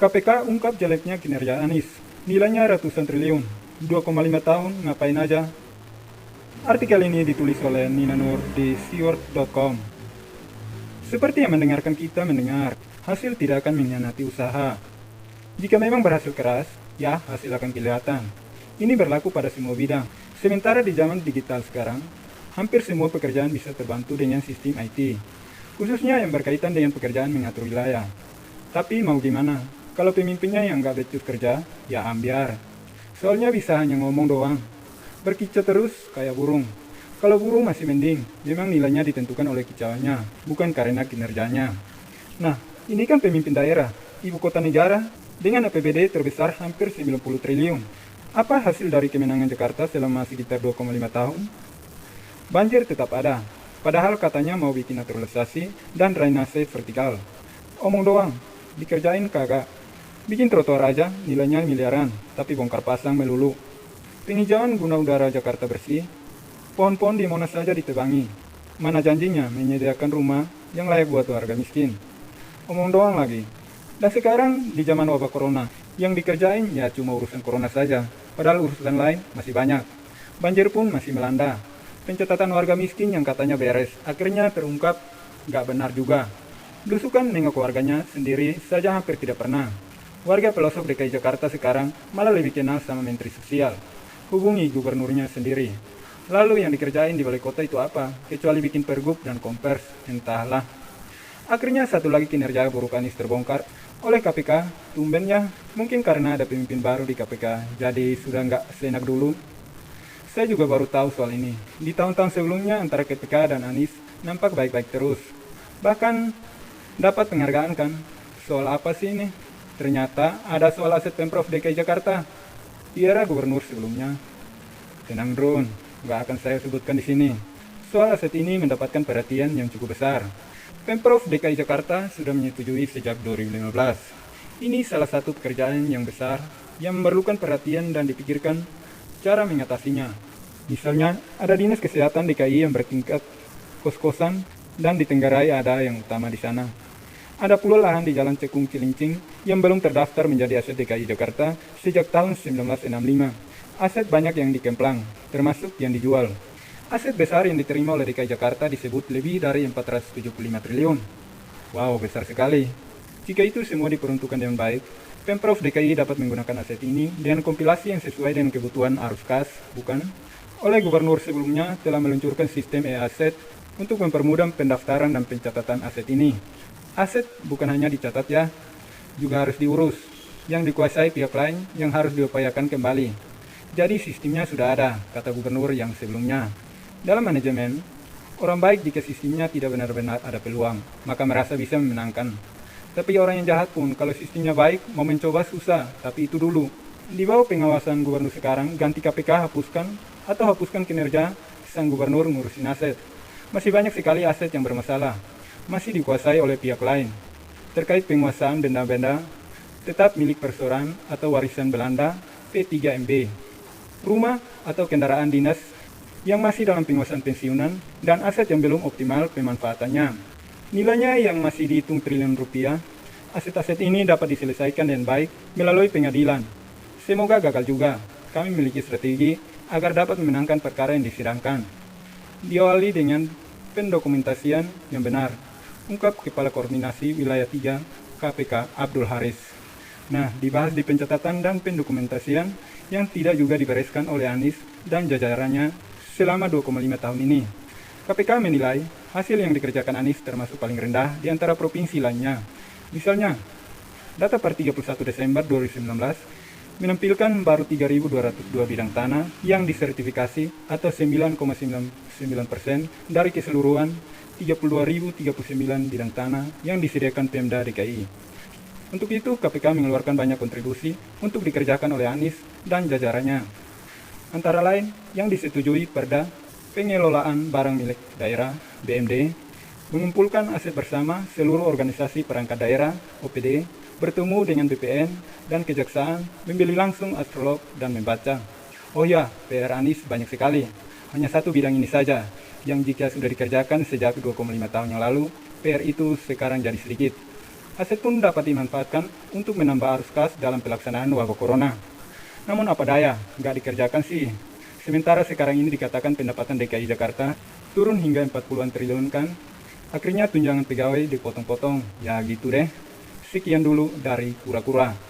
KPK ungkap jeleknya kinerja Anies. Nilainya ratusan triliun. 2,5 tahun ngapain aja? Artikel ini ditulis oleh Nina Nur di Seward.com. Seperti yang mendengarkan kita mendengar, hasil tidak akan mengkhianati usaha. Jika memang berhasil keras, ya hasil akan kelihatan. Ini berlaku pada semua bidang. Sementara di zaman digital sekarang, hampir semua pekerjaan bisa terbantu dengan sistem IT, khususnya yang berkaitan dengan pekerjaan mengatur wilayah. Tapi mau gimana? Kalau pemimpinnya yang nggak becus kerja, ya ambiar. Soalnya bisa hanya ngomong doang, berkicau terus kayak burung. Kalau burung masih mending, memang nilainya ditentukan oleh kicauannya, bukan karena kinerjanya. Nah, ini kan pemimpin daerah, ibu kota negara, dengan APBD terbesar hampir 90 triliun. Apa hasil dari kemenangan Jakarta selama sekitar 2,5 tahun? Banjir tetap ada, padahal katanya mau bikin naturalisasi dan drainase vertikal. Omong doang, dikerjain kagak. Bikin trotoar aja nilainya miliaran, tapi bongkar pasang melulu. Penghijauan guna udara Jakarta bersih, pohon-pohon di Monas saja ditebangi. Mana janjinya menyediakan rumah yang layak buat warga miskin? Omong doang lagi. Dan sekarang di zaman wabah corona, yang dikerjain ya cuma urusan corona saja, padahal urusan lain masih banyak. Banjir pun masih melanda. Pencatatan warga miskin yang katanya beres, akhirnya terungkap nggak benar juga. Belusukan nengok warganya sendiri saja hampir tidak pernah. Warga pelosok DKI Jakarta sekarang malah lebih kenal sama Menteri Sosial. Hubungi gubernurnya sendiri. Lalu yang dikerjain di balai kota itu apa? Kecuali bikin pergub dan kompers, entahlah. Akhirnya satu lagi kinerja buruk Anies terbongkar oleh KPK. Tumbennya, mungkin karena ada pemimpin baru di KPK, jadi sudah nggak seenak dulu. Saya juga baru tahu soal ini. Di tahun-tahun sebelumnya antara KPK dan Anies nampak baik-baik terus. Bahkan dapat penghargaan kan? Soal apa sih ini? Ternyata ada soal aset Pemprov DKI Jakarta di era gubernur sebelumnya. Tenang Drone, nggak akan saya sebutkan di sini. Soal aset ini mendapatkan perhatian yang cukup besar. Pemprov DKI Jakarta sudah menyetujui sejak 2015. Ini salah satu pekerjaan yang besar yang memerlukan perhatian dan dipikirkan cara mengatasinya. Misalnya, ada Dinas Kesehatan DKI yang bertingkat kos-kosan dan di Tenggarai ada yang utama di sana. Ada pula lahan di Jalan Cekung Cilincing yang belum terdaftar menjadi aset DKI Jakarta sejak tahun 1965. Aset banyak yang dikemplang, termasuk yang dijual. Aset besar yang diterima oleh DKI Jakarta disebut lebih dari 475 triliun. Wow, besar sekali. Jika itu semua diperuntukkan dengan baik, Pemprov DKI dapat menggunakan aset ini dengan kompilasi yang sesuai dengan kebutuhan arus kas, bukan? Oleh gubernur sebelumnya telah meluncurkan sistem e-aset untuk mempermudah pendaftaran dan pencatatan aset ini. Aset bukan hanya dicatat ya, juga harus diurus, yang dikuasai pihak lain yang harus diupayakan kembali. Jadi sistemnya sudah ada, kata gubernur yang sebelumnya. Dalam manajemen, orang baik jika sistemnya tidak benar-benar ada peluang, maka merasa bisa memenangkan. Tapi orang yang jahat pun, kalau sistemnya baik, mau mencoba susah, tapi itu dulu. Di bawah pengawasan gubernur sekarang, ganti KPK hapuskan, atau hapuskan kinerja sang gubernur ngurusin aset. Masih banyak sekali aset yang bermasalah, masih dikuasai oleh pihak lain. Terkait penguasaan benda-benda tetap milik perseorangan atau warisan Belanda P3MB, rumah atau kendaraan dinas yang masih dalam penguasaan pensiunan, dan aset yang belum optimal pemanfaatannya. Nilainya yang masih dihitung triliun rupiah. Aset-aset ini dapat diselesaikan dengan baik melalui pengadilan. Semoga gagal juga. Kami memiliki strategi agar dapat memenangkan perkara yang disidangkan. Diawali dengan pendokumentasian yang benar, ungkap Kepala Koordinasi Wilayah 3 KPK Abdul Haris. Nah, dibahas di pencatatan dan pendokumentasian yang tidak juga dibereskan oleh Anies dan jajarannya selama 2,5 tahun ini. KPK menilai hasil yang dikerjakan Anies termasuk paling rendah di antara provinsi lainnya. Misalnya, data per 31 Desember 2019 menampilkan baru 3.202 bidang tanah yang disertifikasi atau 9,99% dari keseluruhan 32.039 bidang tanah yang disediakan Pemda DKI. Untuk itu, KPK mengeluarkan banyak kontribusi untuk dikerjakan oleh Anies dan jajarannya. Antara lain, yang disetujui Perda Pengelolaan Barang Milik Daerah (BMD), mengumpulkan aset bersama seluruh organisasi perangkat daerah (OPD), bertemu dengan BPN dan Kejaksaan, membeli langsung astrolog dan membaca. Oh ya, PR Anies banyak sekali. Hanya satu bidang ini saja, yang jika sudah dikerjakan sejak 2,5 tahun yang lalu, PR itu sekarang jadi sedikit. Aset pun dapat dimanfaatkan untuk menambah arus kas dalam pelaksanaan wabah corona. Namun apa daya, nggak dikerjakan sih. Sementara sekarang ini dikatakan pendapatan DKI Jakarta turun hingga 40-an triliun kan. Akhirnya tunjangan pegawai dipotong-potong. Ya gitu deh. Sekian dulu dari Kura-Kura.